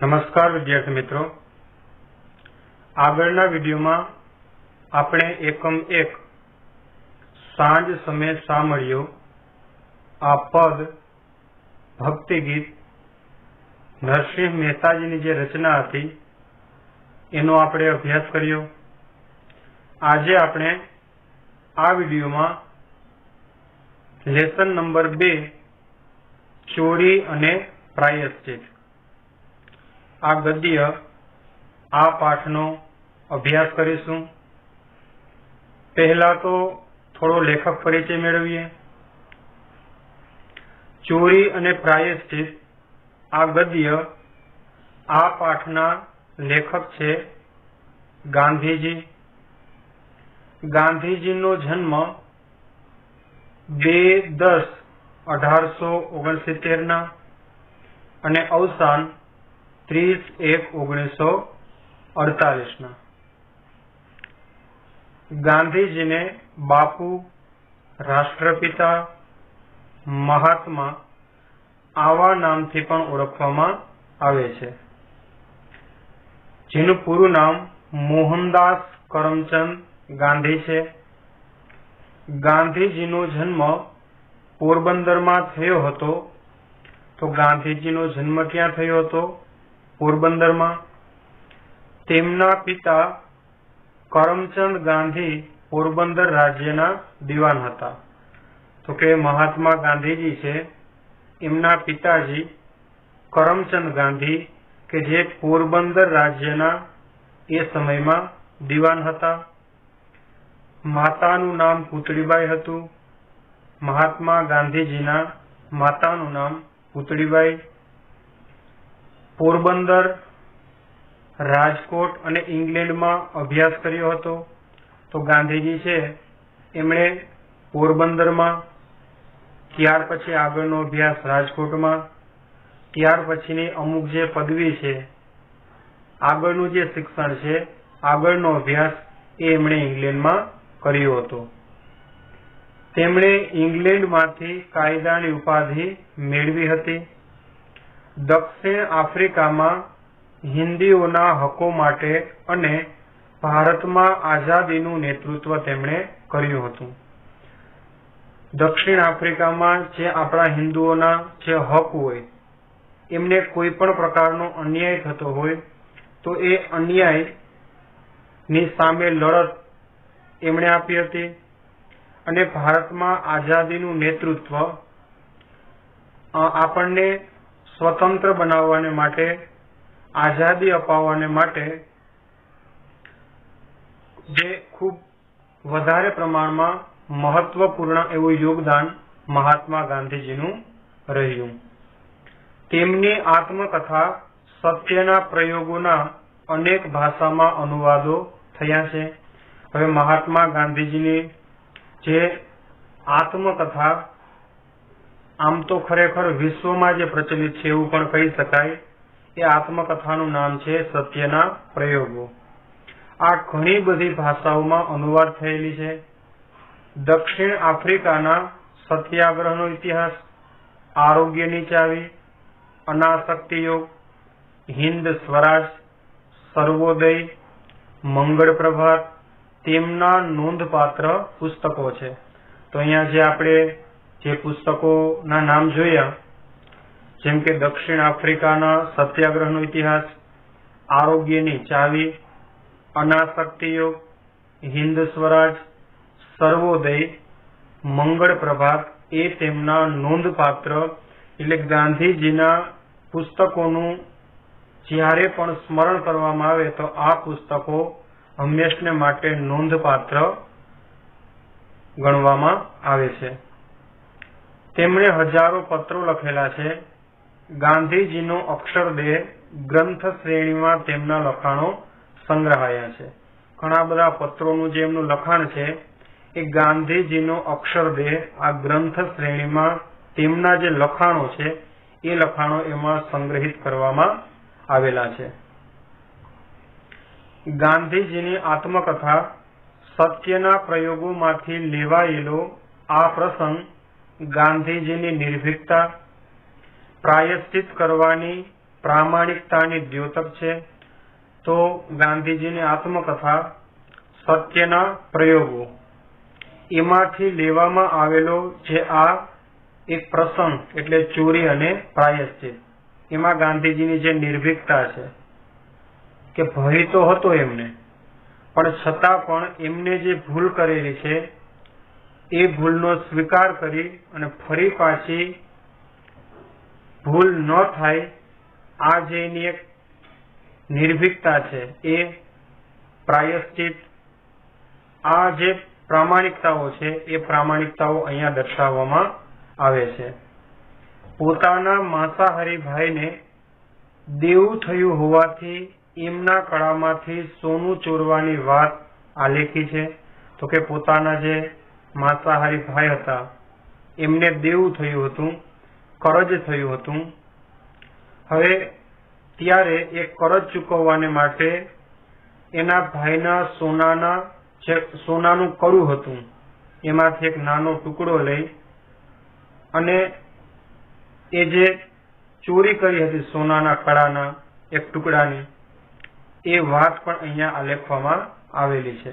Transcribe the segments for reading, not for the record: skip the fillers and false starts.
नमस्कार विद्यार्थी मित्रों, आगळना विडियोमां आपणे एकम एक सांज समय शा मळ्यो आ पद भक्ति गीत नरसिंह मेहताजीनी जे रचना हती एनो आपणे अभ्यास कर्यो। आजे आपणे आ विडियोमां लेसन नंबर 2 चोरी अने प्रायश्चित आ गद्य आ पाठनो अभ्यास करीशुं। पहला तो थोड़ो लेखक परिचय मेळवीए। चोरी अने प्रायश्चित आ गद्य आ पाठना लेखक छे गांधीजी। गांधीजीनो जन्म 2/10/1869 ना अने अवसान 30/1/1948 ना। गांधीजी ने बापू, राष्ट्रपिता, महात्मा आवा नामथी पण ओळखवामां आवे छे, जेनुं पूरुं नाम मोहनदास करमचंद गांधी छे। गांधीजीनो जन्म पोरबंदरमां थयो हतो। तो गांधीजीनो जन्म क्यां थयो हतो? पोरबंदर में। तेमना पिता करमचंद गांधी पोरबंदर राज्यना दीवान हता। तो के महात्मा गांधीजी छे एमना पिताजी करमचंद गांधी के जे पोरबंदर राज्यना ए समय में दीवान हता। मातानुं नाम पुतळीबाई हतुं। महात्मा गांधीजीना मातानुं नाम पुतळीबाई। पोरबंदर, राजकोट अने इंग्लेंड में अभ्यास कर्यो हतो। तो गांधीजी छे एमणे पोरबंदर में, त्यार पछी आगळनो अभ्यास राजकोट में, त्यार पछीनी अमुक जे पदवी छे, आगळनुं जे शिक्षण छे, आगळनो अभ्यास ए एमणे इंग्लेंड में कर्यो हतो। तेमणे इंग्लेंड मांथी कायदानी उपाधि मेळवी हती। दक्षिण आफ्रिका में हिंदीओना हको माटे अने भारत में आजादीनुं नेतृत्व तेमणे कर्युं हतुं। दक्षिण आफ्रिका में जे आपणा हिंदुओना जे हक होय, एमने कोई पण प्रकारनो अन्याय थतो होय तो ए अन्यायनी सामे लड़त एमणे आपी हती। अने भारत में आजादीनुं नेतृत्व आपणने स्वतंत्र बनाववाने माटे, आजादी अपाववाने माटे जे खूब वधारे प्रमाणमां महत्वपूर्ण एवुं योगदान महात्मा गांधीजीनुं रह्युं। तेमनी आत्मकथा सत्यना प्रयोगोना अनेक भाषामां अनुवादो थया छे। हवे महात्मा गांधीजीनी जे आत्मकथा आम तो खरेखर विश्व में जे प्रचलित है एवं पण कही शकाय। ए आत्मकथानुं नाम छे सत्यना प्रयोगो। आ घणी बधी भाषाओमां अनुवाद थयेली छे। दक्षिण आफ्रिकाना सत्याग्रहनो इतिहास, आरोग्यनी चावी, अनासक्ति योग, हिंद स्वराज, सर्वोदय, मंगल प्रभात तेमना नोंधपात्र पुस्तको छे। तो अहींया जे आपणे जे पुस्तकोना नाम जोया, जेम के दक्षिण आफ्रिकाना सत्याग्रहनो इतिहास, आरोग्यनी चावी, अनासक्ति योग, हिंद स्वराज, सर्वोदय, मंगल प्रभात ए तेमना नोंधपात्र एटले गांधीजीना पुस्तकोनुं ज्यारे पण स्मरण करवामां आवे तो आ पुस्तको हमेशने माटे नोंधपात्र गणवामां आवे छे। तेमणे हजारों पत्रों लखेला छे। गांधीजीनो अक्षरदेह ग्रंथ श्रेणीमां तेमना लखाणो संग्रहाया छे। घणा बधा पत्रोनुं जे एमनुं लखाण छे ए गांधीजीनो अक्षरदेह आ ग्रंथ श्रेणीमां तेमना जे लखाणो छे ए लखाणो एमां संग्रहित करवामां आवेला छे। गांधीजीनी आत्मकथा सत्यना प्रयोगोमांथी लेवायेलो आ प्रसंग गांधीजीनी निर्भीकता, प्रायश्चित करवानी प्रामाणिकतानी द्योतक छे। तो गांधीजीनी आत्मकथा सत्यना प्रयोगो एमांथी लेवामां आवेलो जे आ एक प्रसंग एटले चोरी अने प्रायश्चित एमां गांधीजीनी जे निर्भीकता छे के भय तो हतो एમને पण छतां पण एમને जे भूल करेली छे ए भूलनो स्वीकार करी अने फरी पाછી भूल न थाय आ जे एनी एक निर्भीकता छे ए प्रायश्चित आ जे प्रामाणिकताओ छे ए प्रामाणिकताओ अहींया दर्शाववामां आवे छे। पोताना मांसाहारी भाईने देवुं थयुं होवाथी एमना कळामांथी सोનું ચોરવાની વાત આલેખી છે। तो के पोताना जे मांसाहारी भाई हता एमने देवुं थयुं हतुं, करज थयुं हतुं। हवे त्यारे ए करज चूकववाने माटे एना भाईना सोनानुं कड़ું हतुं एमांथी एक नानो टुकड़ो लई अने ए जे चोरी करी हती सोनाना कड़ाना एक टुकड़ानी ए वात पण अहींया आलेखवामां आवेली छे।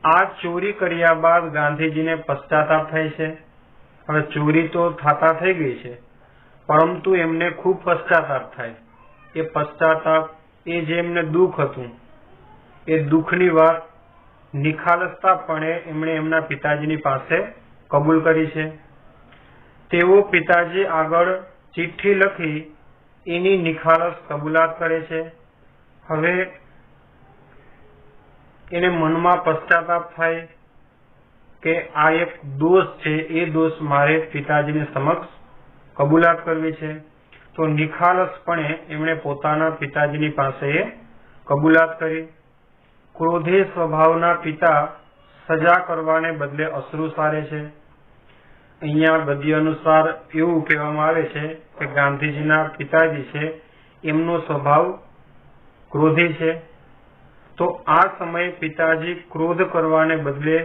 आ चोरी कर्या बाद गांधीजीने पश्चाताप थाय छे। हवे चोरी तो थाता थई गई छे परंतु एमने खूब पश्चाताप थाय। ए पश्चाताप ए जे एमने दुख हतुं ए दुखनी वात निखालसतापणे एमणे एमना पिताजीनी पासे कबूल करी छे। तेओ पिताजी आगळ चिठ्ठी लखी एनी निखालस कबूलात करे छे। हवे एने मनमा पश्चाताप थाय के आ एक दोष छे ए दोष मारे पिताजीने समक्ष कबूलात करवी छे। तो निखालसपणे एमणे पोताना पिताजीनी पासे कबूलात करी। क्रोधी स्वभावना पिता सजा करवाने बदले अश्रु सारे छे। अहींया गद्य अनुसार एवुं कहेवामां आवे छे के गांधीजीना पिताजी छे एमनो स्वभाव क्रोधी छे। तो आ समये पिताजी क्रोध करवाने बदले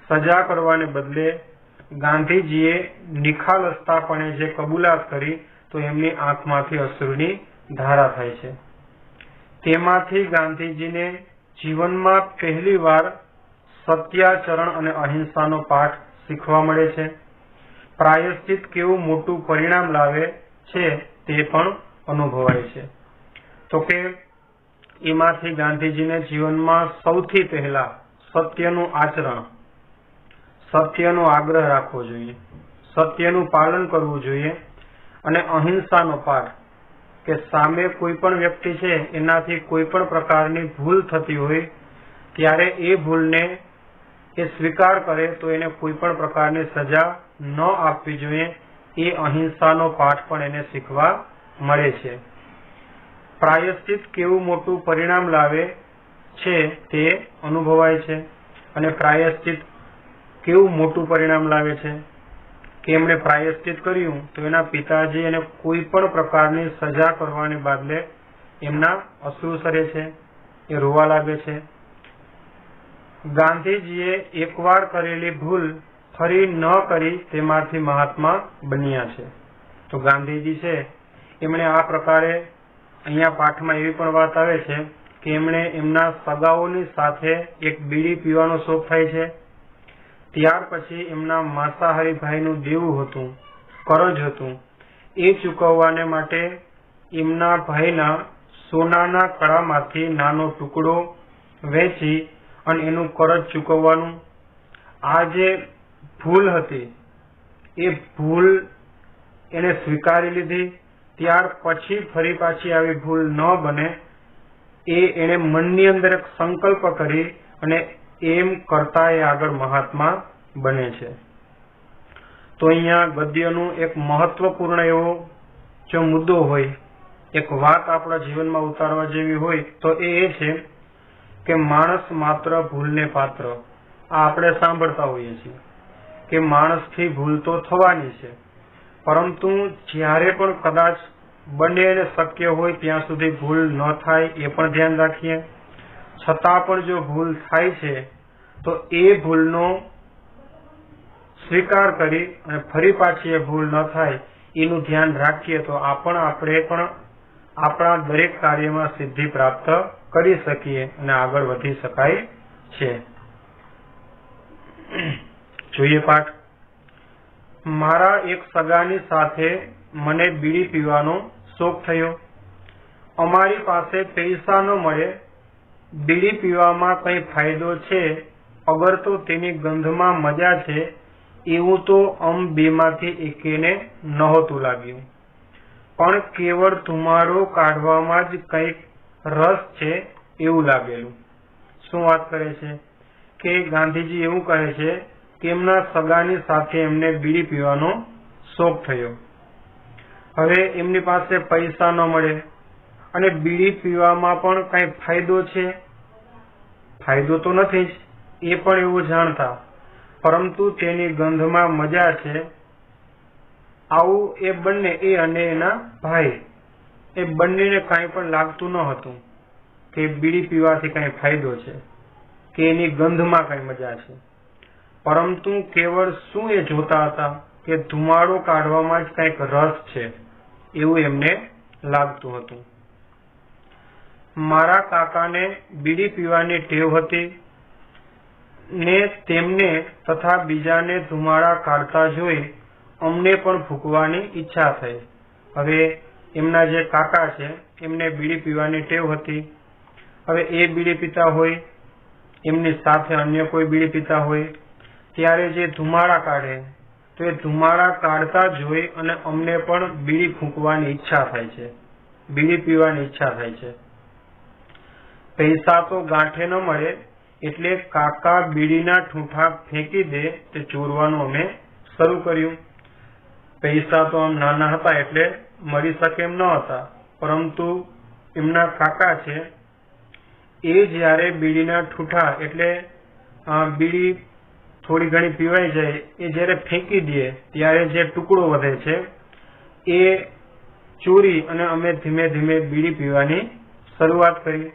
सजा करवाने बदले गांधीजीए निखालसतापणे जे कबूलात करी तो एमनी आंखमांथी अश्रुनी धारा थाय छे। तेमांथी गांधीजीने जीवनमां पहेली वार सत्याचरण अने अहिंसानो पाठ शीखवा मळे छे। प्रायश्चित केवुं मोटुं परिणाम लावे छे ते पण अनुभवाय छे। तो के एमांथी गांधीजीने जीवनमां सौथी पहेला सत्यनुं आचरण, सत्यनो आग्रह राखवो जोईए, सत्यनुं पालन करवुं जोईए अने अहिंसानो पाठ के सामे कोई पण व्यक्ति छे एनाथी कोई पण प्रकारनी भूल थती होय त्यारे ए भूलने ए स्वीकार करे तो एने कोई पण प्रकारनी सजा न आपवी जोईए। ए अहिंसानो पाठ पण एने शीखवा मळे छे। प्रायश्चित केवुं मोटुं परिणाम लावे छे ते अनुभवाय छे अने प्रायश्चित केवुं मोटुं परिणाम लावे छे के एमणे प्रायश्चित कर्युं तो एना पिताजी एने कोई पण प्रकारनी सजा करवाने बदले एमना अश्रु सरे छे, ए रोवा लागे छे। गांधीजीए एकवार करेली भूल फरी न करी तेमांथी महात्मा बन्या छे। तो गांधीजी छे एमणे आ प्रकारे अहींया पाठमां एवी पण वात आवे छे के एमणे एमना सगाओनी साथे एक बीड़ी पीવાનો शौक थाय छे। त्यार पछी एमना मांसाहारी भाईनुं देवुं हतुं, करज हतुं ए चूकववाने माटे एमना भाईना सोनाना कड़ामांथी नानो टुकड़ो वेची अने एनुं करज चूकववानुं। आ जे भूल हती ए भूल एने स्वीकारी लीधी। त्यार पछी फरी पाછી આવી भूल न बने ए एने मननी अंदर एक संकल्प करी अने एम करता ए आगळ महात्मा बने छे। तो अहींया गद्यनुं एक महत्वपूर्ण एवो जो मुद्दो होय, एक वात आपणा जीवनमां उतारवा जेवी होय तो ए छे के माणस मात्र भूलने पात्र। आ आपणे सांभळता होईए छीए के माणसथी भूल तो थवानी छे परंतु ज्यारे पण कदाच बने अने शक्य होय त्यां सुधी भूल न थाय ए पण ध्यान राखीए। छतां पण जो भूल थाय छे तो ए भूलनो स्वीकार करी अने फरी पाછી ए भूल न थाय એનું ધ્યાન રાખીએ તો આપણે પણ આપણા દરેક કાર્યમાં સિદ્ધિ પ્રાપ્ત કરી શકીએ અને આગળ વધી શકાય છે. જોઈએ પાઠ. મારા એક સગાની સાથે મને બીડી પીવાનો શોખ થયો. અમારી પાસે પૈસા ન મળે, બીડી પીવામાં કઈ ફાયદો છે અગર તો તેની ગંધમાં મજા છે એવું તો બેમાંથી એકેને નહોતું લાગ્યું, પણ કેવળ ધુમાડો કાઢવામાં જ કંઈક રસ છે એવું લાગેલું. શું વાત કરે છે કે ગાંધીજી એવું કહે છે કે એમના સગાની સાથે એમને બીડી પીવાનો શોખ થયો. હવે એમની પાસે પૈસા ન મળે અને બીડી પીવામાં પણ કઈ ફાયદો છે, ફાયદો તો નથી જ, એ પણ એવું જાણતા, પરંતુ તેની ગંધમાં મજા છે. આવું એ બંને, એ અને એના ભાઈ, એ બંનેને કાંઈ પણ લાગતું ન હતું કે બીડી પીવાથી કઈ ફાયદો છે કે એની ગંધમાં કઈ મજા છે, પરંતુ કેવળ શું એ જોતા હતા કે ધુમાડો કાઢવામાં જ કઈક રસ છે એવું એમને લાગતું હતું. મારા કાકાને બીડી પીવાની ટેવ હતી ને તેમને તથા બીજાને ધુમાડા કાઢતા જોઈ અમને પણ ફૂંકવાની ઈચ્છા થઈ. હવે એમના જે કાકા છે એમને બીડી પીવાની ટેવ હતી. હવે એ બીડી પીતા હોય, એમની સાથે અન્ય કોઈ બીડી પીતા હોય, ત્યારે જે ધુમાડા કાઢે તો એ ધુમાડા કાઢતા જોઈ અને અમને પણ બીડી ફૂંકવાની ઈચ્છા થાય છે, બીડી પીવાની ઈચ્છા થાય છે. પૈસા તો ગાંઠે ન મળે એટલે કાકા બીડીના ઠૂંઠા ફેંકી દે તે ચોરવાનું અમે શરૂ કર્યું. પૈસા તો આમ નાના હતા એટલે મળી શકે એમ ન હતા, પરંતુ એમના કાકા છે એ જ્યારે બીડીના ઠૂંઠા એટલે બીડી થોડી ઘણી પીવાઈ જાય એ જ્યારે ફેંકી દે ત્યારે જે ટુકડો વધે છે એ ચોરી અને અમે ધીમે ધીમે બીડી પીવાની શરૂઆત કરી.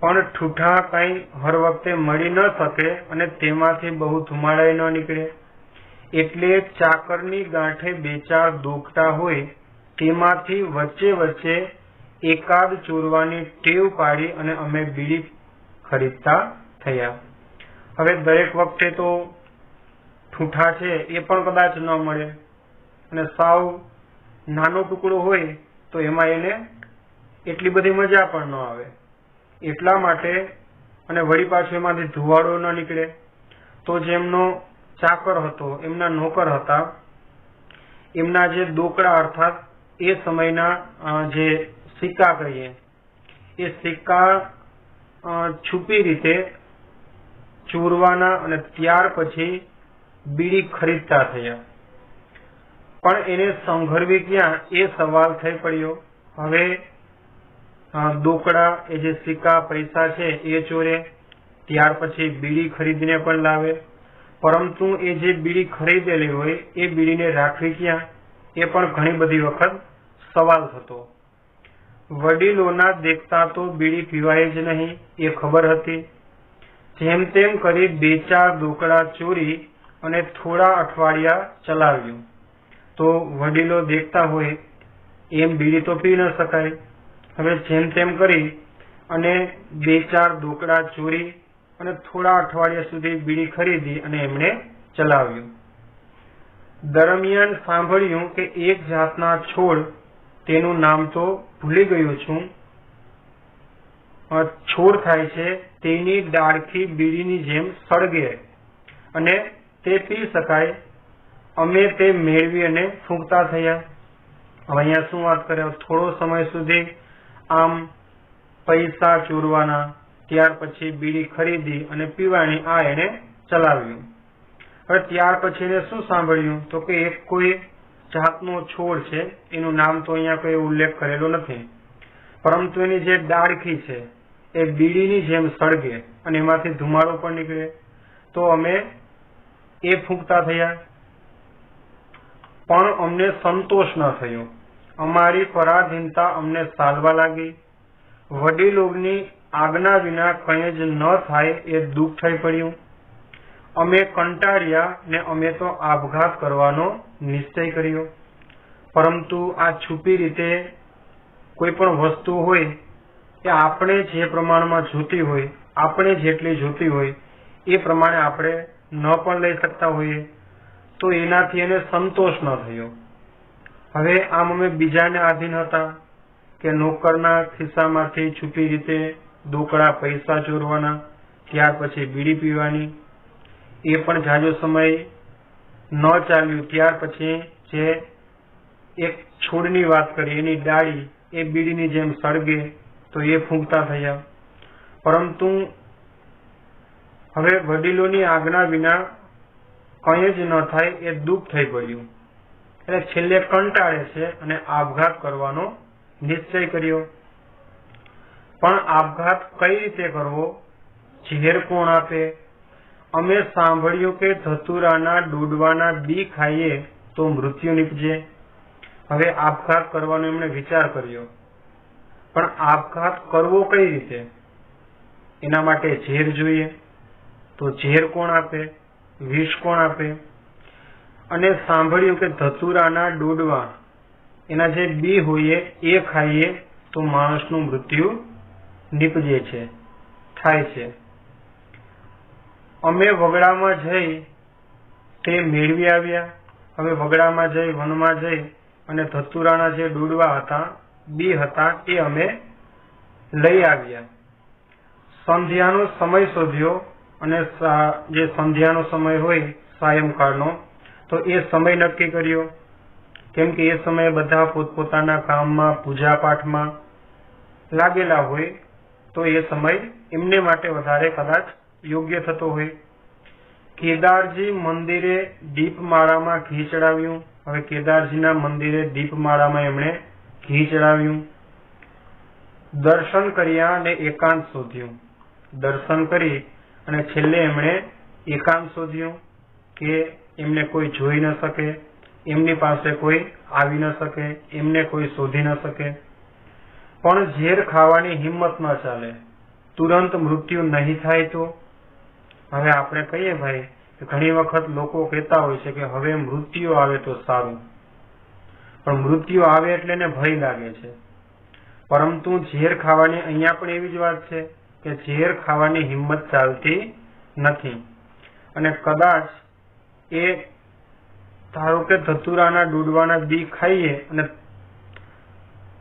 પણ ઠૂઠા કઈ હર વખતે મળી ન શકે અને તેમાંથી બહુ ધુમાડાય ન નીકળે, એટલે ચાકરની ગાંઠે બે ચાર દોકટા હોય તેમાંથી વચ્ચે વચ્ચે એકાદ ચોરવાની ટેવ પાડી અને અમે બીડી ખરીદતા થયા. હવે દરેક વખતે તો ઠૂઠા છે એ પણ કદાચ ન મળે અને સાવ નાનો ટુકડો હોય તો એમાં એને એટલી બધી મજા પણ ન આવે. એટલા માટે અને વળી પાછું એમાંથી ધુવાડો ન નીકળે તો જેમનો ચાકર હતો, એમના નોકર હતા, એમના જે દોકડા અર્થાત એ સમયના જે સિક્કા કહીએ એ સિક્કા છુપી રીતે ચોરવાના અને ત્યાર પછી બીડી ખરીદતા થયા. પણ એને સંઘરવી ક્યાં એ સવાલ થઈ પડ્યો. હવે દોકડા એ જે સિક્કા પૈસા છે એ ચોરે, ત્યાર પછી બીડી ખરીદીને પણ લાવે, પરંતુ એ જે બીડી ખરીદેલી હોય એ બીડીને રાખવી ક્યાં એ પણ ઘણી બધી વખત સવાલ થતો. વડીલોના દેખતા તો બીડી પીવાય જ નહીં એ ખબર હતી. જેમ તેમ કરી બે ચાર દોકડા ચોરી અને થોડા અઠવાડિયા ચલાવ્યું તો વડીલો દેખતા હોય એમ બીડી તો પી ન શકાય. હવે જેમ તેમ કરી અને બે ચાર દોકડા ચોરી અને થોડા અઠવાડિયા સુધી બીડી ખરીદી અને એમણે ચલાવ્યું. દરમિયાન સાંભળ્યું કે એક જાતના છોડ, તેનું નામ તો ભૂલી ગયું છું, છોડ થાય છે તેની ડાળખી બીડીની જેમ સળગે અને તે પી શકાય. અમે તે મેળવી અને ફૂંકતા થયા. હવે અહીંયા શું વાત કરે, થોડો સમય સુધી આમ પૈસા ચોરવાના, ત્યાર પછી બીડી ખરીદી અને પીવાની આ એને ચલાવ્યું. હવે ત્યાર પછી એને શું સાંભળ્યું તો કે એક કોઈ જાતનો છોડ છે, એનું નામ તો અહીંયા કોઈ ઉલ્લેખ કરેલો નથી, પરંતુ એની જે ડાળખી છે એ બીડીની જેમ સળગે અને એમાંથી ધુમાડો પણ નીકળે. તો અમે એ ફૂંકતા થયા. પણ અમને સંતોષ ન થયો. અમારી પરાધીનતા અમને સાલવા લાગી. વડીલોની આજ્ઞા વિના કંઈ જ ન થાય એ દુઃખ થઈ પડ્યું. અમે કંટાળ્યા ને અમે તો આપઘાત કરવાનો નિશ્ચય કર્યો. परंतु आ छुपी रीते कोई पण वस्तु होय ए आपणे जे प्रमाणमां जोती होय, आपणे जेटली जोती होय ए प्रमाणे आपणे न पण लई शकता होईए, तो एनाथी एने संतोष न थयो। हवे आम अमे बीजाने आधीन हता के नौकरना खिस्सामांथी छुपी रीते दोकड़ा पैसा चोरवाना, त्यार पछी बीड़ी पीवानी, ए पण जाजो समय न चाल्युं। त्यार पछी जे एक छोडनी वात करी, एनी डाળી ए बीड़ीनी जेम सळगे तो ए फूंकता थया। परंतु हवे वडीलोनी आज्ञा विना कई ज न थाय ए दुःख थई पड्युं। એટલે છેલ્લે કંટાળે છે અને આપઘાત કરવાનો નિશ્ચય કર્યો। પણ આપઘાત કઈ રીતે કરવો, ઝેર કોણ આપે? અમે સાંભળ્યું કે ધતુરાના ડૂડવાના બી ખાઈએ તો મૃત્યુ નીપજે। હવે આપઘાત કરવાનો એમણે વિચાર કર્યો, પણ આપઘાત કરવો કઈ રીતે? એના માટે ઝેર જોઈએ, તો ઝેર કોણ આપે, વિષ કોણ આપે? અને સાંભળ્યું કે ધતુરાના ડોડવા એના જે બી હોય એ ખાઈએ તો માણસનું મૃત્યુ નીપજે છે, થાય છે। અમે વગડામાં જઈ તે મેળવી આવ્યા। હવે વગડામાં જઈ, વનમાં જઈ અને ધતુરાના જે ડોડવા હતા, બી હતા એ અમે લઈ આવ્યા। સંધ્યાનો સમય શોધ્યો અને જે સંધ્યાનો સમય હોય સાયંકાળનો, तो ए समय नक्की कर्यो, केम के ए समय बधा पोतपोताना काममां पूजा पाठमां लागेला होय, तो ए समय एमने माटे वधारे कदाच योग्य थतो होय। केदारजी मंदिरे दीपमाळामां घी चढ़ाव्युं। हवे केदारजीना मंदिरे दीपमाळामां एमणे घी चढ़ाव्युं। दर्शन कर्या अने एकांत शोध्युं। दर्शन करी अने छेल्ले एमणे एकांत शोध्युं के एमने कोई जोई न सके, एमनी पासे कोई आवी न सके, एमने कोई शोधी न सके। पण झेर खावानी हिम्मत न चाले, तुरंत मृत्यु नहीं थाय तो? हवे आपणे कहीए भाई के घणी वखत लोको कहेता होय छे के हवे मृत्यु आवे तो सारुं, पण मृत्यु आवे एटले एने भय लागे छे। परंतु झेर खावानी अहींया पण एवी ज वात छे के झेर खावानी हिम्मत चालती नथी। अने कदाच ए धारो के धतुराना डूडवाना बी खाईए अने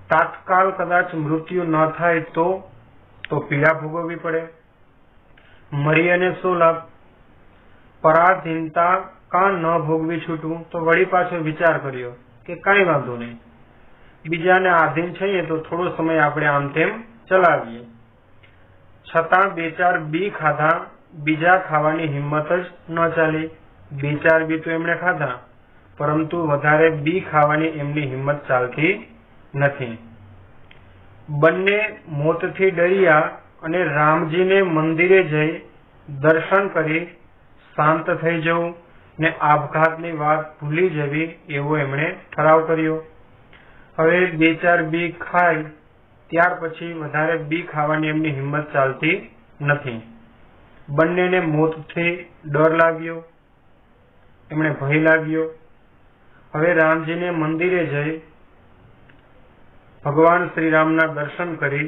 तात्काल कदाच मृत्यु न थाय तो पीड़ा भोगववी पड़े। मरी अने शो लाभ? पराधीनता का न भोगवी छूटवुं? तो वળી पाछो विचार कर्यो के काई वांधो नहीं, बीजाने आधीन छीए तो थोड़ो समय आपणे आम तेम चलावीए। छतां बे चार बी खाधा, बीजा खावानी हिम्मत ज न चाली। बे चार बी तो एमणे खाधा, परंतु वधारे बी खावानी एमनी हिम्मत चालती नथी। बंने मोतथी डर्या अने रामजीने मंदिरे जई दर्शन करी शांत थई जवुं ने आपघातनी वात भूली जवी एवो एमणे ठराव कर्यो। हवे बे चार बी खाय त्यार पछी वधारे बी खावानी एमनी हिम्मत चालती नथी। बंनेने मोतथी डर लाग्यो, एमणे भय लाग्यो। हवे रामजीने मंदिरे जई भगवान श्रीरामना दर्शन करी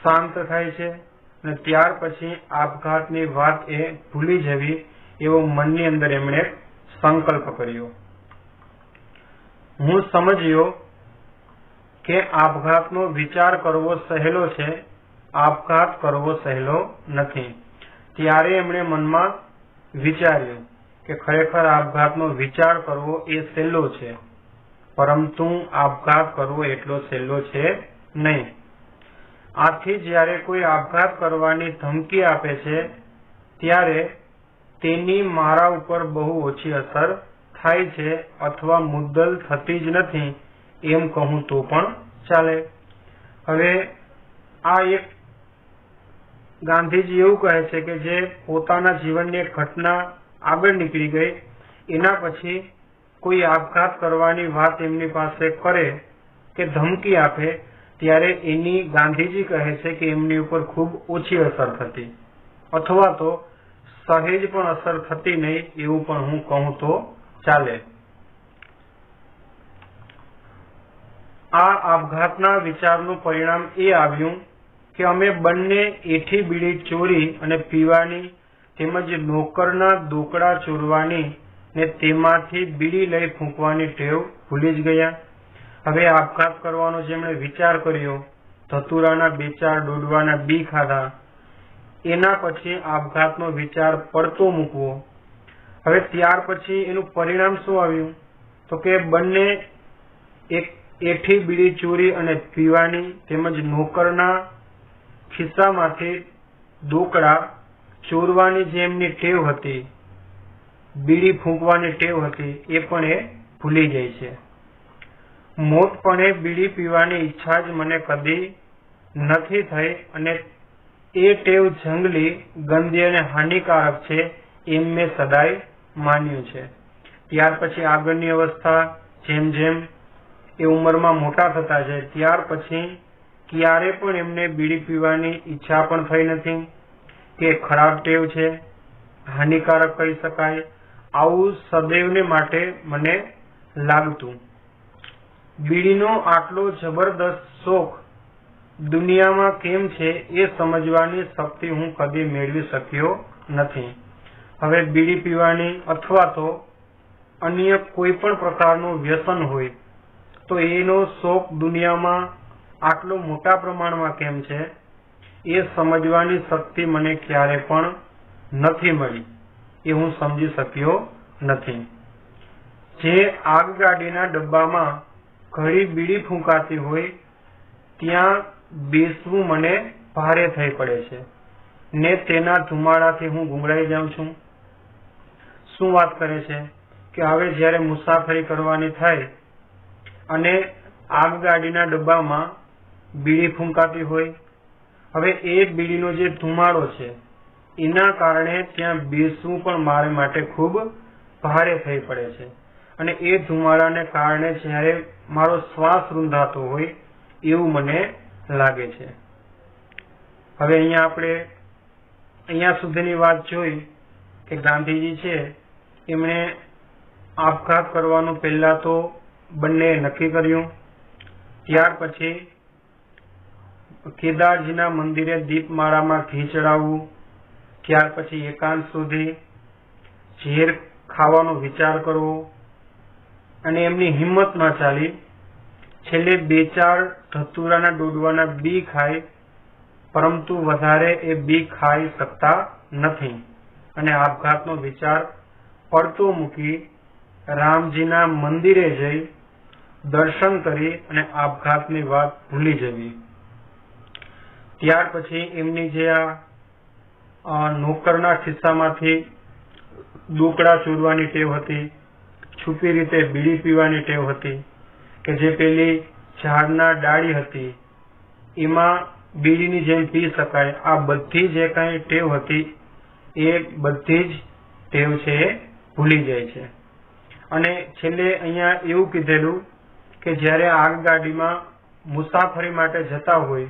शांत थाय छे अने त्यार पछी आपघातनी वात ए भूली जवी एवो मननी अंदर एमणे संकल्प कर्यो। हूँ समज्यो के आपघातनो विचार करवो सहेलो छे, आपघात करवो सहेलो नथी। त्यारे एमणे मनमा विचार्युं के खरेखर आपघातनो विचार करवो ए सहेलो छे, परंतु आपघात करवो एटलो सहेलो छे नहीं। आथी ज्यारे कोई आपघात करवानी धमकी आपे छे त्यारे तेनी मारा उपर बहु ओછી असर थाय छे अथवा मुद्दल थती ज नथी एम कहूं तो पण चाले। हवे आ एक गांधीजी एवुं कहे छे के जे पोताना जीवननी एक घटना आगळ निकળી गई, एना पछी कोई आपघात करवानी वात एमनी पासे करे के धमकी आपे त्यारे एनी गांधीजी कहे छे के एमनी उपर खूब ओછી असर थती अथवा तो सहेज पण असर थती नहीं एवुं पण हूँ कहूं तो चाले। આ આપઘાતના વિચારનું પરિણામ એ આવ્યું કે અમે બંને એઠી બીડી ચોરી અને પીવાની તેમજ નોકરના દોકડા ચોરવાની ને તેમાંથી બીડી લઈ ફૂંકવાની ટેવ ભૂલી જ ગયા. હવે આપઘાત કરવાનો જેમણે વિચાર કર્યો, ધતુરાના 2-4 ડોડવાના બી ખાધા, એના પછી આપઘાતનો વિચાર પડતો મૂકવો. હવે ત્યાર પછી એનું પરિણામ શું આવ્યું? તો કે બંને એઠી બીડી ચોરી અને પીવાની તેમજ નોકરના ખિસ્સામાંથી દોકડા ચોરવાની જે એમની ટેવ હતી, બીડી ફૂંકવાની ટેવ હતી, એ પણ એ ભૂલી જાય છે. મોટપણે બીડી પીવાની ઈચ્છા જ મને કદી નથી થઈ અને એ ટેવ જંગલી, ગંદી અને હાનિકારક છે એમ મેં સદાય માન્યું છે. ત્યાર પછી આગળની અવસ્થા, જેમ જેમ એ ઉંમરમાં મોટા થતા જાય ત્યાર પછી ક્યારે પણ એમને બીડી પીવાની ઈચ્છા પણ થઈ નથી કે ખરાબ ટેવ છે, હાનિકારક કહી શકાય, આવું સદૈવને માટે મને લાગતું. બીડીનો આટલો જબરદસ્ત શોખ દુનિયામાં કેમ છે એ સમજવાની શક્તિ હું કદી મેળવી શક્યો નથી. હવે બીડી પીવાની અથવા તો અન્ય કોઈ પણ પ્રકારનું વ્યસન હોય તો એનો શોખ દુનિયામાં આટલો મોટા પ્રમાણમાં કેમ છે એ સમજવાની શક્તિ મને ક્યારે પણ નથી મળી, એ હું સમજી શક્યો નથી. જે આગગાડીના ડબ્બામાં ઘડી બીડી ફૂંકાતી હોય ત્યાં બેસવું મને ભારે થઈ પડે છે ને તેના ધુમાડાથી હું ગુંગળાઈ જાઉં છું. શું વાત કરે છે કે હવે જ્યારે મુસાફરી કરવાની થાય અને આગગાડીના ડબ્બામાં બીડી ફૂંકાતી હોય, હવે એ બીડીનો જે ધુમાડો છે એના કારણે ત્યાં બેસવું પણ મારે માટે ખૂબ ભારે થઈ પડે છે અને એ ધુમાડાને કારણે જ્યારે મારો શ્વાસ રૂંધાતો હોય એવું મને લાગે છે. હવે અહીંયા સુધીની વાત જોઈ કે ગાંધીજી છે એમણે આપઘાત કરવાનું પહેલા તો બંને નક્કી કર્યું. ત્યાર પછી કેદારજીના મંદિરે દીપમાળામાં ઘી ચડાવવું, ત્યાર પછી એકાંત સુધી ઝેર ખાવાનો વિચાર કરવો અને એમની હિંમત ન ચાલી છેલ્લે 2-4 ધતુરાના ડોડવાના બી ખાય, પરંતુ વધારે એ બી ખાઈ શકતા નથી અને આપઘાતનો વિચાર પડતો મૂકી રામજીના મંદિરે જઈ દર્શન કરી અને આપઘાતની વાત ભૂલી જવી. ત્યાર પછી એમની જે આ નોકરના ખિસ્સામાંથી દોકડા ચોરવાની ટેવ હતી, છુપી રીતે બીડી પીવાની ટેવ હતી કે જે પેલી ઝાડના ડાળી હતી એમાં બીડીની જેમ પી શકાય, આ બધી જે કાંઈ ટેવ હતી એ બધી જ ટેવ છે એ ભૂલી જાય છે. અને છેલ્લે અહીંયા એવું કીધેલું કે જ્યારે આગગાડીમાં મુસાફરી માટે જતા હોય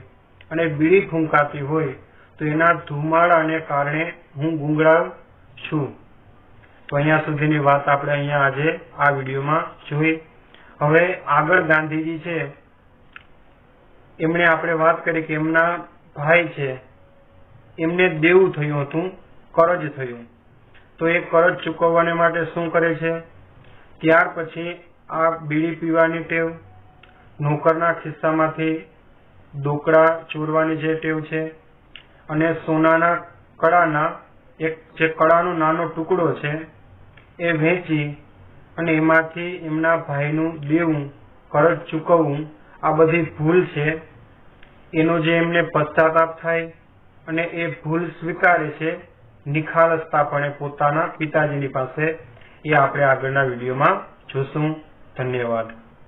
અને બીડી ફૂંકાતી હોય તો એના ધુમાડાને કારણે હું ગુંગળાવ છું. તો અહીંયા સુધીની વાત આપણે અહીંયા આજે આ વિડીયોમાં જોઈ. હવે આગળ ગાંધીજી છે એમણે આપણે વાત કરી કે એમના ભાઈ છે એમને દેવું થયું હતું, કરજ થયું, તો એ કરજ ચૂકવવાને માટે શું કરે છે? ત્યાર પછી આ બીડી પીવાની ટેવ, નોકરના ખિસ્સામાંથી દોકડા ચોરવાની જે ટેવ છે અને સોનાના કડાના જે કડાનો નાનો ટુકડો છે એ વેચી અને એમાંથી એમના ભાઈનું દેવું, કરજ ચૂકવવું, આ બધી ભૂલ છે. એનો જે એમને પશ્ચાતાપ થાય અને એ ભૂલ સ્વીકારે છે નિખાલસતાપણે પોતાના પિતાજીની પાસે, એ આપણે આગળના વિડીયોમાં જોશું. ધન્યવાદ.